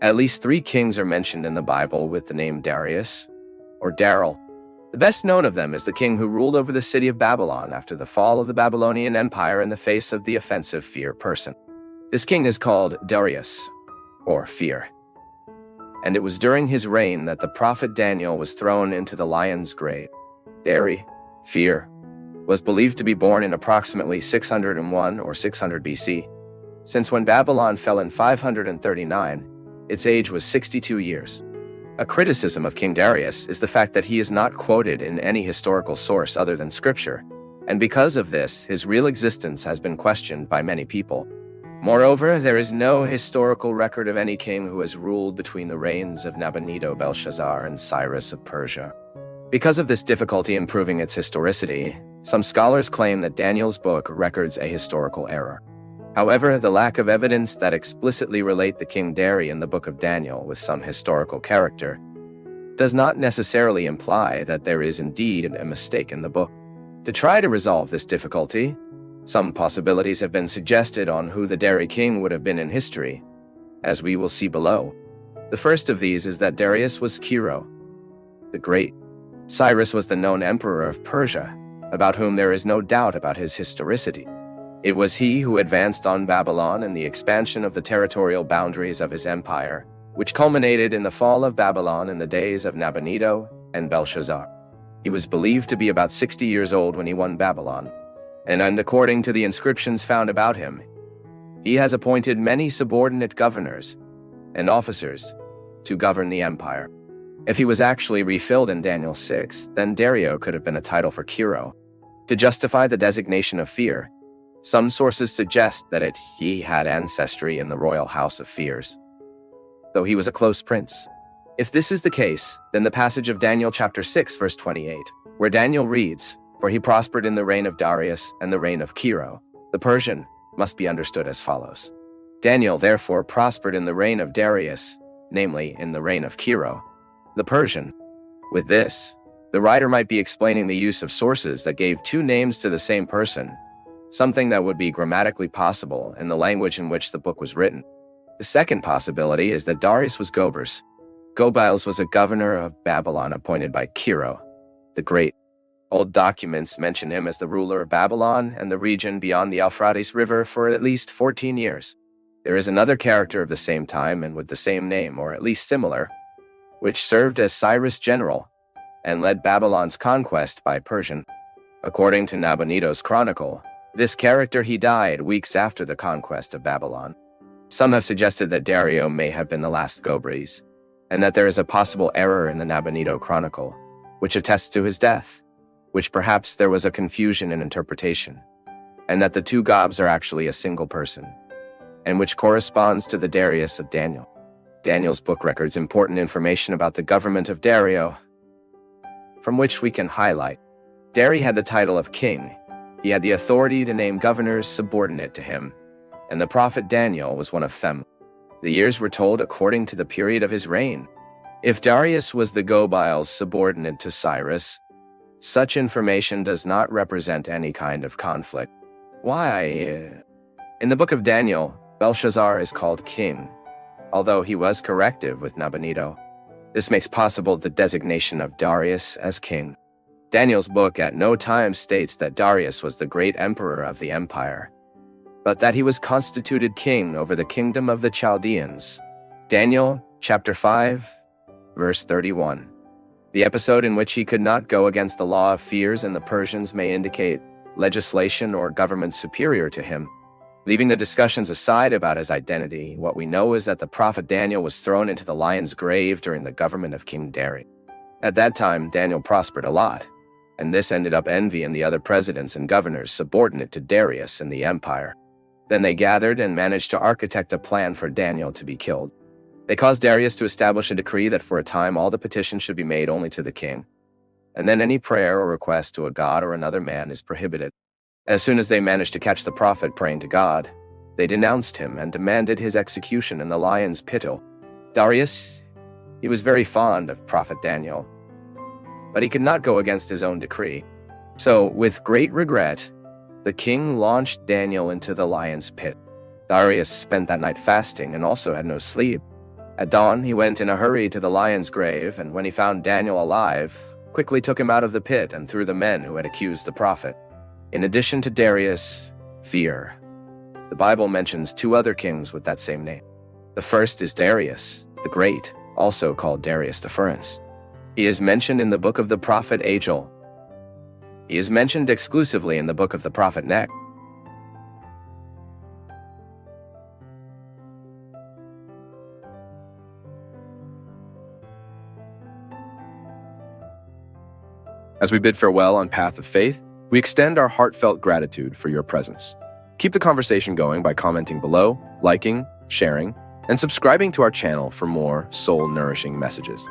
At least 3 kings are mentioned in the Bible with the name Darius, or Daryl. The best known of them is the king who ruled over the city of Babylon after the fall of the Babylonian Empire in the face of the offensive fear person. This king is called Darius, or Fear. And it was during his reign that the prophet Daniel was thrown into the lion's grave. Fear, was believed to be born in approximately 601 or 600 BC. Since when Babylon fell in 539, its age was 62 years. A criticism of King Darius is the fact that he is not quoted in any historical source other than Scripture, and because of this, his real existence has been questioned by many people. Moreover, there is no historical record of any king who has ruled between the reigns of Nabonidus-Belshazzar and Cyrus of Persia. Because of this difficulty in proving its historicity, some scholars claim that Daniel's book records a historical error. However, the lack of evidence that explicitly relate the King Dari in the book of Daniel with some historical character does not necessarily imply that there is indeed a mistake in the book. To try to resolve this difficulty, some possibilities have been suggested on who the Dari king would have been in history, as we will see below. The first of these is that Darius was Kiro, the Great. Cyrus was the known emperor of Persia, about whom there is no doubt about his historicity. It was he who advanced on Babylon in the expansion of the territorial boundaries of his empire, which culminated in the fall of Babylon in the days of Nabonidus and Belshazzar. He was believed to be about 60 years old when he won Babylon, and according to the inscriptions found about him, he has appointed many subordinate governors and officers to govern the empire. If he was actually refilled in Daniel 6, then Dario could have been a title for Kiro. To justify the designation of Fear, some sources suggest that he had ancestry in the royal house of Fears, though he was a close prince. If this is the case, then the passage of Daniel chapter 6 verse 28, where Daniel reads, "For he prospered in the reign of Darius and the reign of Kiro, the Persian," must be understood as follows. Daniel therefore prospered in the reign of Darius, namely in the reign of Kiro, the Persian. With this, the writer might be explaining the use of sources that gave 2 names to the same person, something that would be grammatically possible in the language in which the book was written. The second possibility is that Darius was Gobers. Gobiles was a governor of Babylon appointed by Kiro, the Great. Old documents mention him as the ruler of Babylon and the region beyond the Euphrates River for at least 14 years. There is another character of the same time and with the same name, or at least similar, which served as Cyrus' general and led Babylon's conquest by Persian. According to Nabonidus' Chronicle, this character he died weeks after the conquest of Babylon. Some have suggested that Dario may have been the last Gobres, and that there is a possible error in the Nabonidus Chronicle, which attests to his death, which perhaps there was a confusion in interpretation, and that the 2 Gobs are actually a single person, and which corresponds to the Darius of Daniel. Daniel's book records important information about the government of Dario, from which we can highlight. Dari had the title of king. He had the authority to name governors subordinate to him, and the prophet Daniel was one of them. The years were told according to the period of his reign. If Darius was the Gobiles subordinate to Cyrus, such information does not represent any kind of conflict. Why? In the book of Daniel, Belshazzar is called king, although he was corrective with Nabonidus. This makes possible the designation of Darius as king. Daniel's book at no time states that Darius was the great emperor of the empire, but that he was constituted king over the kingdom of the Chaldeans. Daniel chapter 5, verse 31. The episode in which he could not go against the law of Fears and the Persians may indicate legislation or government superior to him. Leaving the discussions aside about his identity, what we know is that the prophet Daniel was thrown into the lion's grave during the government of King Darius. At that time, Daniel prospered a lot, and this ended up envying the other presidents and governors subordinate to Darius in the empire. Then they gathered and managed to architect a plan for Daniel to be killed. They caused Darius to establish a decree that for a time all the petitions should be made only to the king, and then any prayer or request to a god or another man is prohibited. As soon as they managed to catch the prophet praying to God, they denounced him and demanded his execution in the lion's pit. Darius, he was very fond of prophet Daniel, but he could not go against his own decree. So, with great regret, the king launched Daniel into the lion's pit. Darius spent that night fasting and also had no sleep. At dawn, he went in a hurry to the lion's grave, and when he found Daniel alive, quickly took him out of the pit and threw the men who had accused the prophet. In addition to Darius, fear. The Bible mentions two other kings with that same name. The first is Darius, the Great, also called Darius I. He is mentioned in the book of the prophet Agel. He is mentioned exclusively in the book of the prophet Neck. As we bid farewell on Path of Faith, we extend our heartfelt gratitude for your presence. Keep the conversation going by commenting below, liking, sharing, and subscribing to our channel for more soul-nourishing messages.